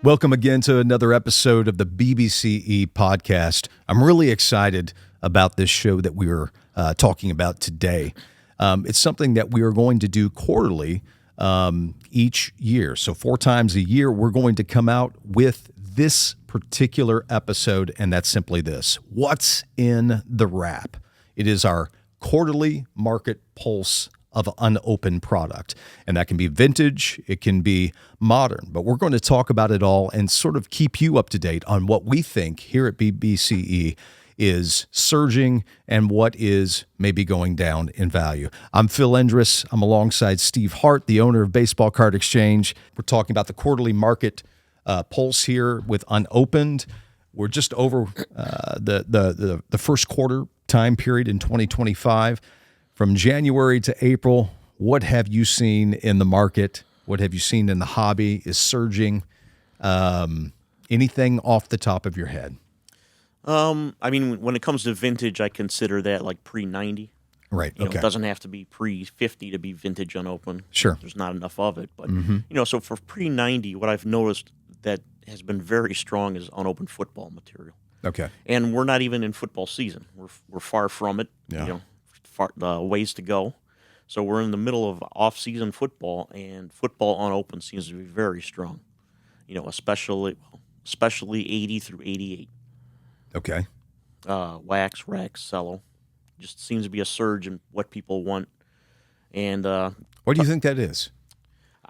Welcome again to another episode of the BBCE podcast. I'm really excited about this show that we are talking about today. It's something that we are going to do quarterly each year. So 4 times a year, we're going to come out with this particular episode, and that's simply this: What's in the Wrap? It is our quarterly market pulse of unopened product. And that can be vintage, it can be modern, but we're going to talk about it all and sort of keep you up to date on what we think here at BBCE is surging and what is maybe going down in value. I'm Phil Endris. I'm alongside Steve Hart, the owner of Baseball Card Exchange. We're talking about the quarterly market pulse here with unopened. We're just over the first quarter time period in 2025. From January to April, what have you seen in the market? What have you seen in the hobby? Is surging? Anything off the top of your head? I mean, when it comes to vintage, I consider that like pre-90. Right, You know, okay. it doesn't have to be pre-50 to be vintage unopened. Sure. There's not enough of it. But, you know, so for pre-90, what I've noticed that has been very strong is unopened football material. Okay. And we're not even in football season. We're far from it. Yeah. You know, ways to go. So we're in the middle of off-season football, and football unopened seems to be very strong. You know, especially 80 through 88. Okay. Wax, Rex, Cello. Just seems to be a surge in what people want. And What do you think that is?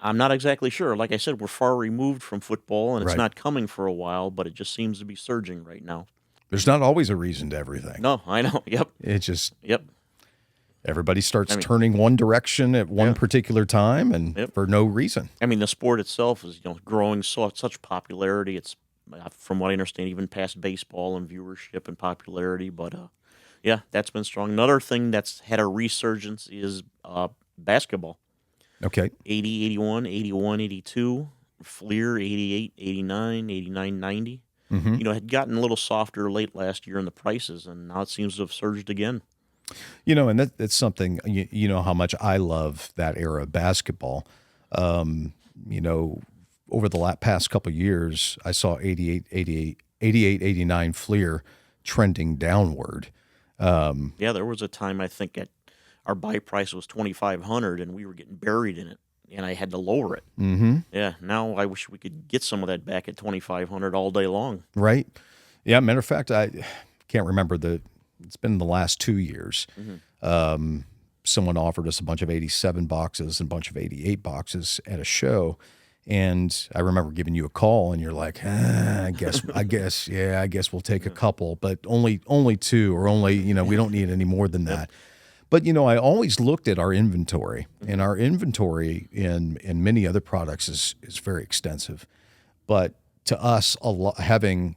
I'm not exactly sure. Like I said, we're far removed from football, and it's Right. not coming for a while, but it just seems to be surging right now. There's not always a reason to everything. No, I know. Yep. It just, Yep. everybody starts I mean- turning one direction at one Yeah. particular time and Yep. for no reason. I mean, the sport itself is, you know, growing such popularity. It's, from what I understand, even past baseball and viewership and popularity. But yeah, that's been strong. Another thing that's had a resurgence is basketball. Okay. 80, 81, 81, 82, Fleer, 88, 89, 89, 90. Mm-hmm. You know, it had gotten a little softer late last year in the prices, and now it seems to have surged again. You know, and that's something, you know how much I love that era of basketball. You know, over the past couple of years, I saw 88, 89 Fleer trending downward. Yeah, there was a time I think our buy price was $2,500, and we were getting buried in it, and I had to lower it. Mm-hmm. Yeah, now I wish we could get some of that back at $2,500 all day long. Right. Yeah. Matter of fact, I can't remember it's been the last 2 years. Someone offered us a bunch of 87 boxes and a bunch of 88 boxes at a show. And I remember giving you a call, and you're like, I guess we'll take a couple, but only 2, or only, you know, we don't need any more than that. But, you know, I always looked at our inventory, and our inventory in many other products is very extensive. But to us, having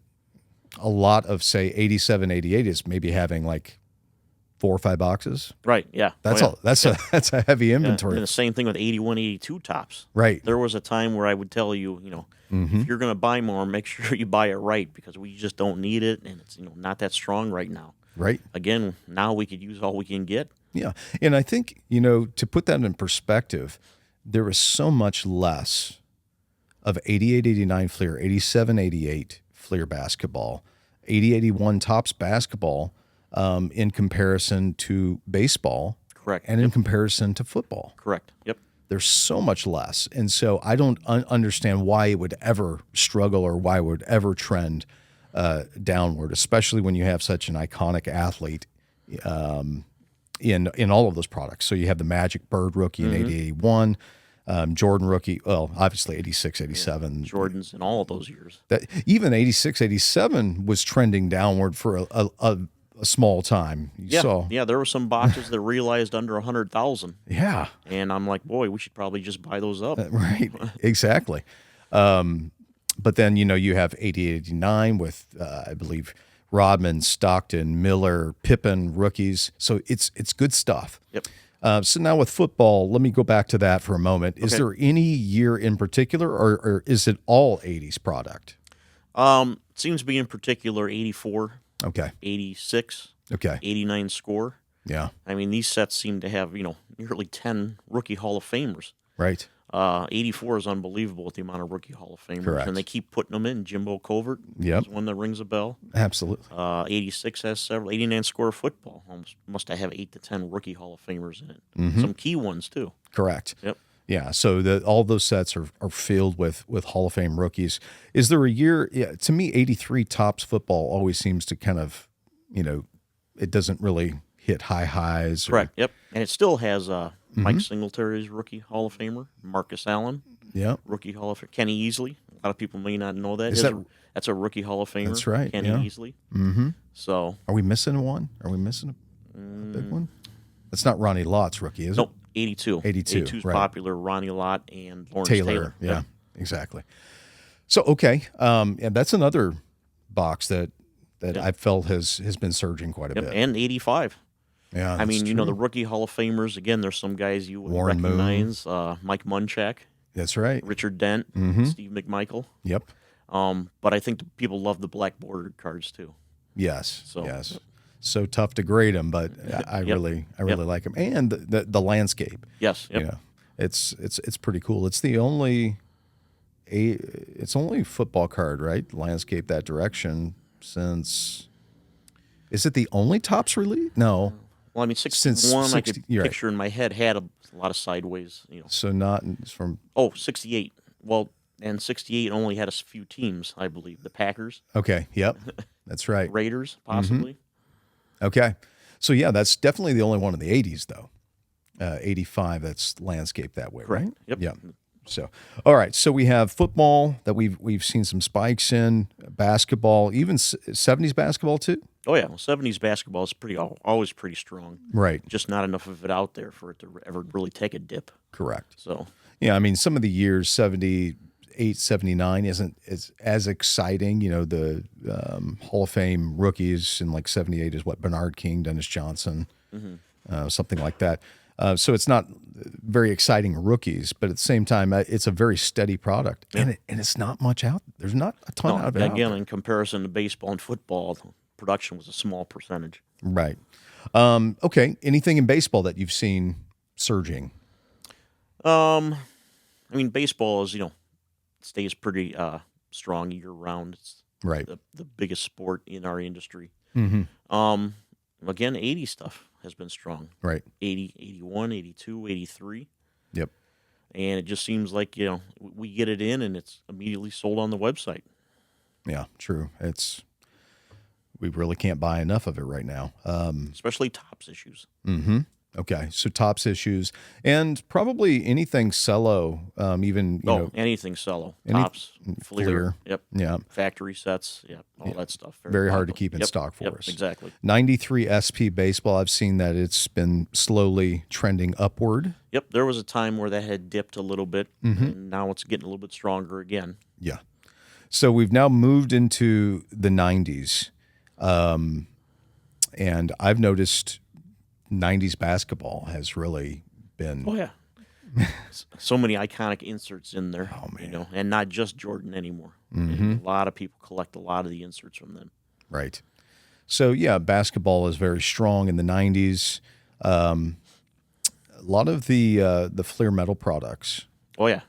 a lot of, say, 87, 88 is maybe having like 4 or 5 boxes. Right, yeah. That's that's a heavy Yeah, inventory. and the same thing with 81, 82 tops. Right. There was a time where I would tell you, you know, if you're going to buy more, make sure you buy it right, because we just don't need it, and it's, you know, not that strong right now. Right. Again, now we could use all we can get. Yeah. And I think, you know, to put that in perspective, there is so much less of 88, 89 Fleer, 87, 88 Fleer basketball, 80, 81 Tops basketball in comparison to baseball. Correct. And in comparison to football. Correct. Yep. There's so much less. And so I don't understand why it would ever struggle or why it would ever trend downward, especially when you have such an iconic athlete in all of those products. So you have the Magic Bird rookie in 80, 81, Jordan rookie, well, obviously 86, 87. Jordans in all of those years. That even 86, 87 was trending downward for a small time. You saw. Yeah, there were some boxes that realized under 100,000. Yeah. And I'm like, boy, we should probably just buy those up. Right. Exactly. But then, you know, you have 88, 89 with, I believe, Rodman, Stockton, Miller, Pippen, rookies. So it's good stuff. Yep. So now with football, let me go back to that for a moment. Is Okay. there any year in particular, or is it all 80s product? Seems to be in particular 84, Okay. 86, Okay. 89 score. Yeah. I mean, these sets seem to have, you know, nearly 10 rookie Hall of Famers. Right. '84 is unbelievable with the amount of rookie Hall of Famers, Correct. and they keep putting them in. Jimbo Covert Yep. is one that rings a bell. Absolutely. '86 has several. '89 Score of Football must have 8 to 10 rookie Hall of Famers in it. Mm-hmm. Some key ones too. Correct. Yep. Yeah, so all those sets are filled with Hall of Fame rookies. Is there a year? Yeah, to me, '83 Topps football always seems to kind of, it doesn't really hit high highs. Correct. Yep. And it still has Mike Singletary's rookie Hall of Famer, Marcus Allen, Yeah, rookie Hall of Famer, Kenny Easley. A lot of people may not know that. Is that- That's a rookie Hall of Famer. That's right, Kenny yeah. Easley. Mm-hmm. So Are we missing one? Are we missing a big one? That's not Ronnie Lott's rookie, is nope, 82. 82, 82's right. popular. Ronnie Lott and Lawrence it? Taylor. Yeah, Yep. exactly. So okay, and that's another box that I felt has been surging quite a Yep. bit. And 85. Yeah, I that's mean, true. the rookie Hall of Famers, again, there's some guys you would Warren Moon. recognize. Mike Munchak, That's right. Richard Dent, Mm-hmm. Steve McMichael. Yep. But I think the people love the black bordered cards too. Yes. So- yes. So tough to grade them, but I Yep. really like them, and the landscape. Yes. Yep. It's pretty cool. It's the only football card, right? Landscape that direction since. Is it the only Topps release? No. Well, I mean, Since 61, I 60 could you're right. picture in my head had a lot of sideways. So not it's from. Oh, 68. Well, and 68 only had a few teams, I believe. The Packers, Okay. Yep. That's right. Raiders, possibly. Okay. So yeah, that's definitely the only one in the '80s though. 85. That's landscape that way, Correct. right? Yep. Yeah. So, all right. So we have football that we've seen some spikes in, basketball, even '70s basketball too. Oh yeah, well, 70s basketball is always pretty strong. Right. Just not enough of it out there for it to ever really take a dip. Correct. So Yeah. I mean, some of the years 78, 79 isn't as exciting. The Hall of Fame rookies in like '78 is what Bernard King, Dennis Johnson, something like that. So it's not very exciting rookies, but at the same time, it's a very steady product, and it's not much out. There's not a ton out of it. out again, there. in comparison to baseball and football, production was a small percentage. Right. Okay. Anything in baseball that you've seen surging? I mean, baseball is stays pretty strong year round. It's Right. the biggest sport in our industry. Mm-hmm. Again, 80 stuff has been strong. Right. 80, 81, 82, 83. Yep. And it just seems like, we get it in and it's immediately sold on the website. Yeah. True. We really can't buy enough of it right now. Especially Topps issues. Mm-hmm. Okay, so Topps issues and probably anything cello, even anything cello. any- Topps, Fleer. Fleer. Yep. yeah, Factory sets. Yep. All that stuff. very hard to popular. keep in Yep, stock for yep, us. Exactly. 93 SP baseball. I've seen that it's been slowly trending upward. Yep. There was a time where that had dipped a little bit, and now it's getting a little bit stronger again. Yeah. So we've now moved into the 90s, and I've noticed 90s basketball has really been. Oh yeah. So many iconic inserts in there. Oh, man. and not just Jordan anymore. Mm-hmm. And a lot of people collect a lot of the inserts from them. Right. So yeah, basketball is very strong in the 90s. A lot of the Fleer metal products, Oh yeah.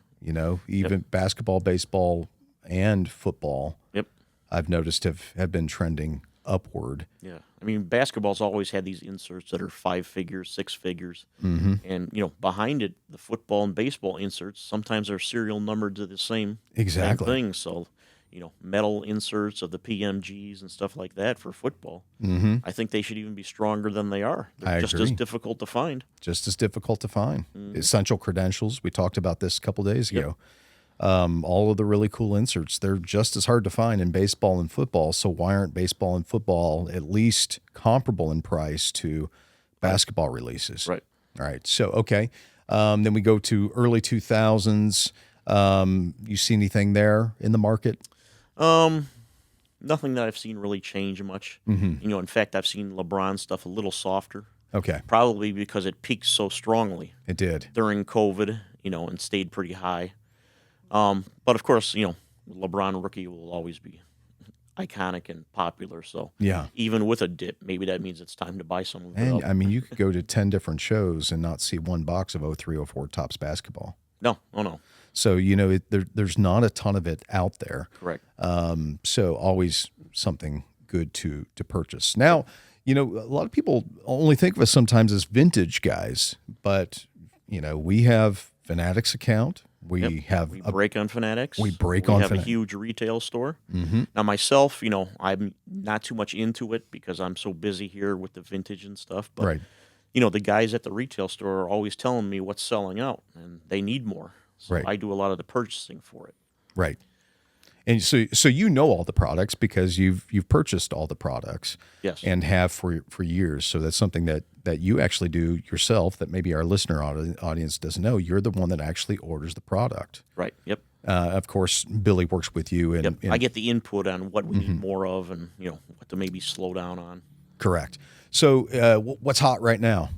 even basketball, baseball, and football, Yep. I've noticed have been trending upward. Yeah. I mean, basketball's always had these inserts that are 5 figures, 6 figures. Mm-hmm. And, behind it, the football and baseball inserts, sometimes are serial numbered to the same Exactly. thing. So, metal inserts of the PMGs and stuff like that for football. Mm-hmm. I think they should even be stronger than they are. They're I just agree. as difficult to find. Just as difficult to find. Mm-hmm. Essential credentials. We talked about this a couple days ago. All of the really cool inserts, they're just as hard to find in baseball and football. So why aren't baseball and football at least comparable in price to basketball releases? Right. All right. So, okay. Then we go to early 2000s. You see anything there in the market? Nothing that I've seen really change much. Mm-hmm. In fact, I've seen LeBron stuff a little softer, Okay. probably because it peaked so strongly It did. during COVID, and stayed pretty high. But of course, LeBron rookie will always be iconic and popular. So Yeah. even with a dip, maybe that means it's time to buy some of it And up. I mean, you could go to 10 different shows and not see one box of 03, 04 Topps basketball. No, oh no, So, there's not a ton of it out there. correct. So always something good to purchase. Now, a lot of people only think of us sometimes as vintage guys, but we have Fanatics account. Yep. We have We break on Fanatics. we break We on have a Fanatics. huge retail store. Now myself, I'm not too much into it because I'm so busy here with the vintage and stuff. But Right, the guys at the retail store are always telling me what's selling out, and they need more. So right, I do a lot of the purchasing for it. right. And so all the products because you've purchased all the products Yes. and have for years. So that's something that you actually do yourself that maybe our listener audience doesn't know. You're the one that actually orders the product. Right. Yep. Of course, Billy works with you, and, Yep. I get the input on what we need more of, and what to maybe slow down on. correct. So what's hot right now?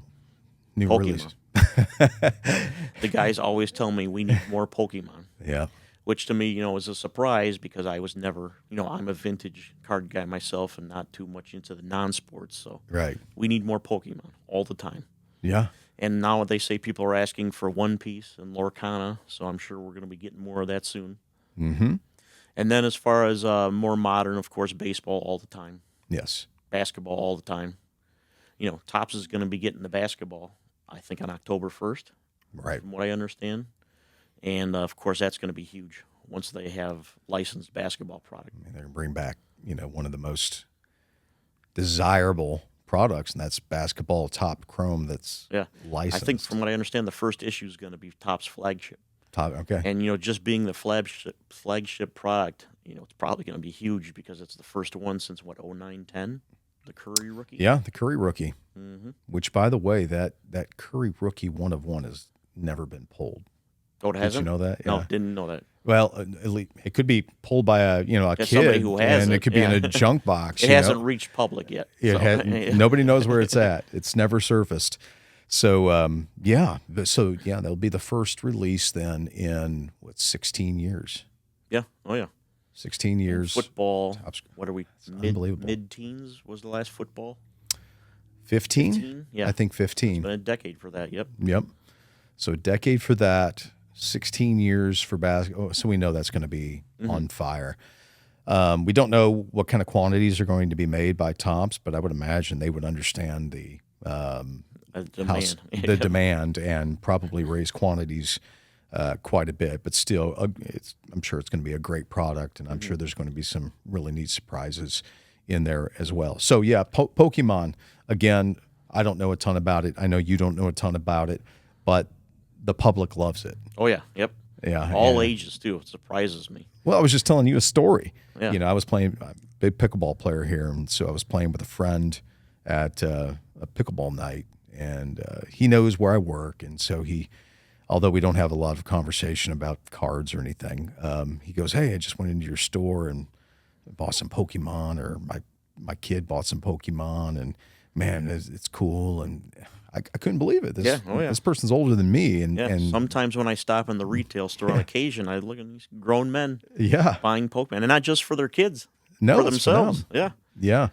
New Pokemon. release. The guys always tell me we need more Pokemon. Yeah. Which to me, is a surprise because I was never, I'm a vintage card guy myself and not too much into the non-sports. So Right. we need more Pokemon all the time. Yeah. And now they say people are asking for One Piece and Lorcana, so I'm sure we're going to be getting more of that soon. Mm-hmm. And then as far as more modern, of course, baseball all the time, Yes. basketball all the time. Topps is going to be getting the basketball, I think, on October 1st, Right. from what I understand. And, of course, that's going to be huge once they have licensed basketball product. I mean, they're going to bring back, one of the most desirable products, and that's basketball top chrome that's Yeah. licensed. I think from what I understand, the first issue is going to be Topps flagship. top. Okay. And, just being the flagship product, it's probably going to be huge because it's the first one since, 09-10, the Curry rookie? Yeah, the Curry rookie, Mm-hmm. which, by the way, that Curry rookie 1 of 1 has never been pulled. Oh, it Did hasn't? you know that? No, Yeah. didn't know that. Well, at least it could be pulled by a kid, somebody who has and it, it could be in yeah. a junk box. It hasn't reached public yet. It so. had, nobody knows where it's at. It's never surfaced. So that'll be the first release then in 16 years. Yeah. Oh, yeah. 16 years. Football. Topps- What are we? unbelievable. Mid-teens was the last football. 15? 15? Yeah. I think It's 15. been a decade for that. Yep. Yep. So a decade for that. 16 years for basketball. So we know that's going to be on fire. We don't know what kind of quantities are going to be made by Topps, but I would imagine they would understand the Demand. the demand and probably raise quantities quite a bit. But still, I'm sure it's going to be a great product, and I'm sure there's going to be some really neat surprises in there as well. So yeah, Pokemon, again, I don't know a ton about it. I know you don't know a ton about it, but the public loves it. Oh, yeah. Yep. Yeah, All and- ages, too. It surprises me. Well, I was just telling you a story. Yeah. I was playing, I'm a big pickleball player here, and so I was playing with a friend at a pickleball night, and he knows where I work, and so although we don't have a lot of conversation about cards or anything, he goes, "Hey, I just went into your store and bought some Pokemon, or my kid bought some Pokemon, and man, it's cool." And I couldn't believe it. Yeah, oh, yeah. This person's older than me, and Yeah. Sometimes when I stop in the retail store on occasion, I look at these grown men yeah, buying Pokemon. And not just for their kids, no, for it's for them. themselves. Yeah. Yeah,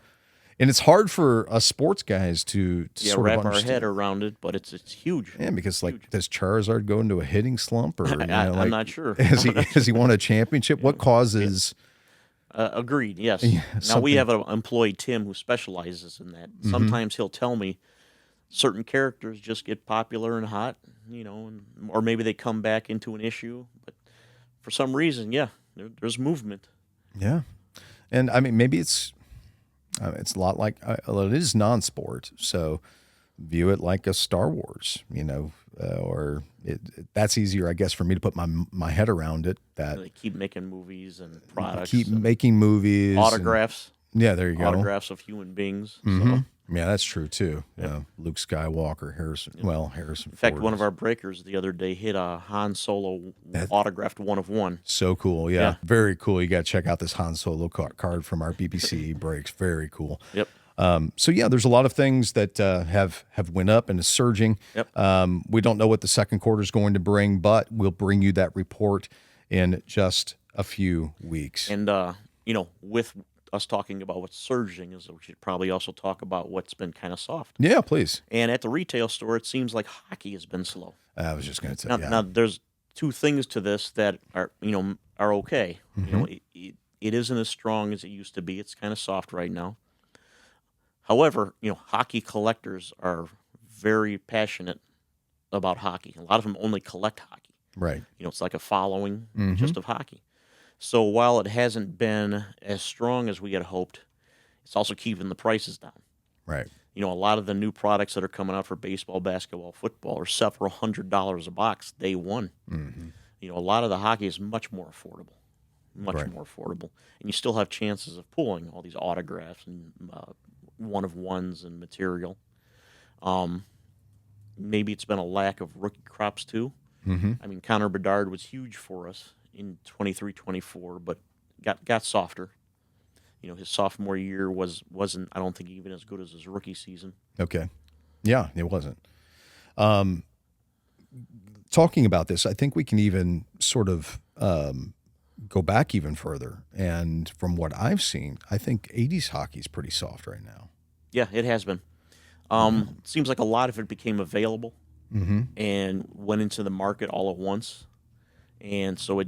and it's hard for us sports guys to Yeah, sort wrap of our understand. head around it, but it's huge. Yeah, because does Charizard go into a hitting slump, or I'm not sure. Has he won a championship? What causes? Agreed. Yes. Yeah, now something- we have an employee, Tim, who specializes in that. Sometimes he'll tell me certain characters just get popular and hot, or maybe they come back into an issue. But for some reason, yeah, there's movement. Yeah, and I mean maybe it's a lot like it is non-sport, so view it like a Star Wars, or that's easier, I guess, for me to put my head around it. That They keep making movies and products, keep and making movies, and- autographs, yeah, there you go. autographs of human beings. Mhm. So, Yeah, that's true too. Yeah, Luke Skywalker, Harrison. Well, Harrison. in fact, Ford one of is our breakers the other day hit a Han Solo autographed 1 of 1. so cool. Yeah, Yeah. very cool. You got to check out this Han Solo card from our BBCE breaks. Very cool. Yep. So yeah, there's a lot of things that have went up and is surging. Yep. We don't know what the second quarter is going to bring, but we'll bring you that report in just a few weeks. And with us talking about what's surging, is we should probably also talk about what's been kind of soft. Yeah, please. And at the retail store, it seems like hockey has been slow. I was just going to Now, tell you. now there's two things to this that are are okay. It isn't as strong as it used to be. It's kind of soft right now. However, hockey collectors are very passionate about hockey. A lot of them only collect hockey. Right. It's like a following just of hockey. So while it hasn't been as strong as we had hoped, it's also keeping the prices down. Right. A lot of the new products that are coming out for baseball, basketball, football are several $100s a box day one. A lot of the hockey is much more affordable, Right. more affordable, and you still have chances of pulling all these autographs and one of ones and material. Maybe it's been a lack of rookie crops too. I mean, Connor Bedard was huge for us in 23-24, but got softer. His sophomore year wasn't I don't think even as good as his rookie season. Okay. Yeah, it wasn't. Talking about this, I think we can even sort of go back even further. And from what I've seen, I think 80s hockey is pretty soft right now. Yeah, it has been. Seems like a lot of it became available and went into the market all at once. And so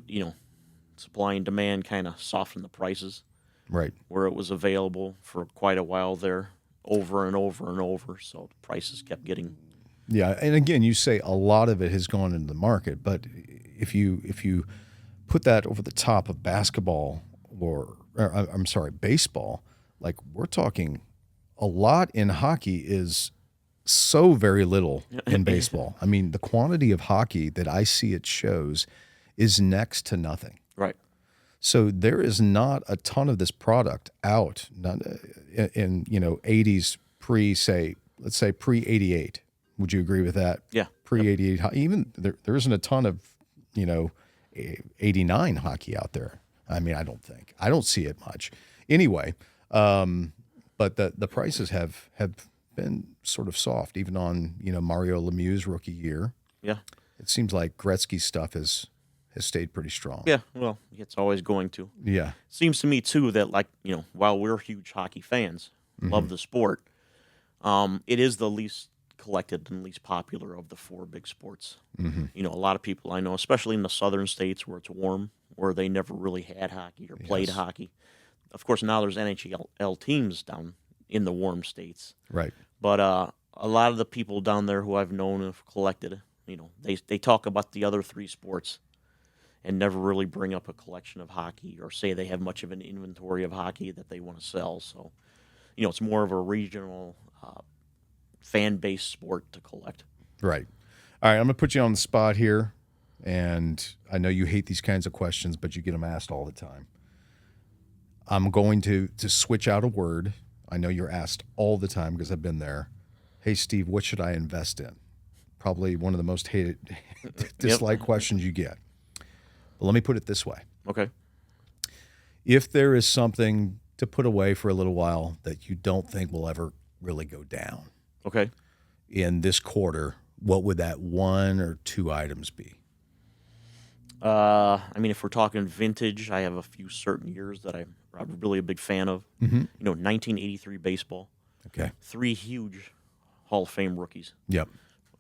supply and demand kind of softened the prices. Right. Where it was available for quite a while there, over and over and over. So the prices kept getting. Yeah, and again, you say a lot of it has gone into the market, but if you put that over the top of basketball or I'm sorry, baseball, like we're talking a lot in hockey is so very little in baseball. I mean, the quantity of hockey that I see at shows is next to nothing. Right. So there is not a ton of this product out in 80s let's say pre 88. Would you agree with that? Yeah. Pre 88, even there isn't a ton of 89 hockey out there. I mean, I don't see it much. Anyway, but the prices have been sort of soft, even on Mario Lemieux's rookie year. Yeah. It seems like Gretzky's stuff has stayed pretty strong. Yeah, well, it's always going to. Yeah. Seems to me too that while we're huge hockey fans, love the sport, it is the least collected and least popular of the four big sports. A lot of people I know, especially in the southern states where it's warm, where they never really had hockey or played hockey. Of course, now there's NHL teams down in the warm states. Right. But a lot of the people down there who I've known have collected, they talk about the other three sports and never really bring up a collection of hockey or say they have much of an inventory of hockey that they want to sell. So, it's more of a regional fan-based sport to collect. Right. All right, I'm going to put you on the spot here, and I know you hate these kinds of questions, but you get them asked all the time. I'm going to switch out a word. I know you're asked all the time because I've been there. Hey, Steve, what should I invest in? Probably one of the most hated, disliked questions you get. But let me put it this way. Okay. If there is something to put away for a little while that you don't think will ever really go down Okay. in this quarter, what would that one or two items be? I mean, if we're talking vintage, I have a few certain years that I'm really a big fan of. 1983 baseball. Okay. 3 huge Hall of Fame rookies. Yep.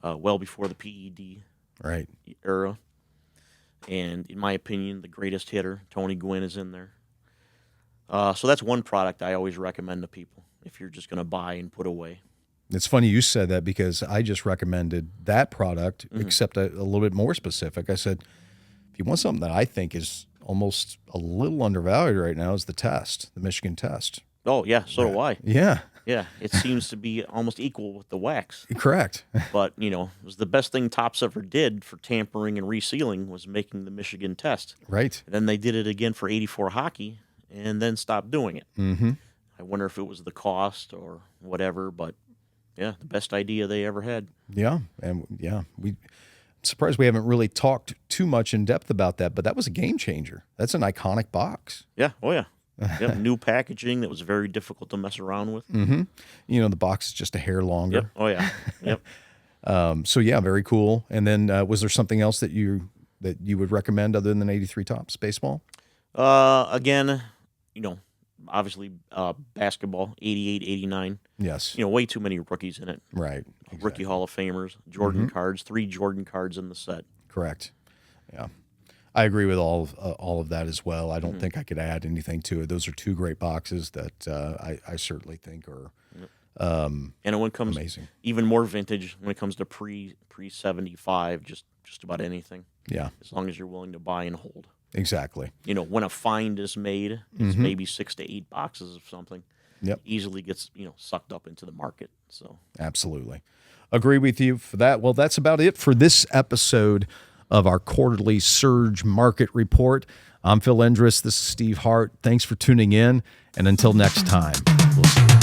Well before the PED Right. era. And in my opinion, the greatest hitter, Tony Gwynn, is in there. So that's one product I always recommend to people if you're just going to buy and put away. It's funny you said that because I just recommended that product, except a little bit more specific. I said, if you want something that I think is almost a little undervalued right now, is the Michigan test. Oh, yeah, so do I. Yeah. Yeah, it seems to be almost equal with the wax. Correct. But, it was the best thing Topps ever did for tampering and resealing was making the Michigan test. Right. And then they did it again for 84 hockey and then stopped doing it. Mm-hmm. I wonder if it was the cost or whatever, but yeah, the best idea they ever had. Yeah. And yeah, I'm surprised we haven't really talked too much in depth about that, but that was a game changer. That's an iconic box. Yeah. Oh, yeah. Yep. New packaging that was very difficult to mess around with. Mm-hmm. The box is just a hair longer. Yep. Oh, yeah. Yep. So yeah, very cool. And then was there something else that you would recommend other than 83 Topps baseball? Again, obviously basketball, 88, 89. Yes. Way too many rookies in it. Right. Rookie Hall of Famers, Jordan cards, 3 Jordan cards in the set. Correct. Yeah. I agree with all of that as well. I don't think I could add anything to it. Those are two great boxes that I certainly think are And when it comes amazing. even more vintage, when it comes to pre 75, just about anything, Yeah, as long as you're willing to buy and hold. exactly. When a find is made, it's maybe 6 to 8 boxes of something. Yep, Easily gets sucked up into the market. So absolutely. Agree with you for that. Well, that's about it for this episode of our quarterly Surge Market Report. I'm Phil Endris. This is Steve Hart. Thanks for tuning in. And until next time, we'll see you.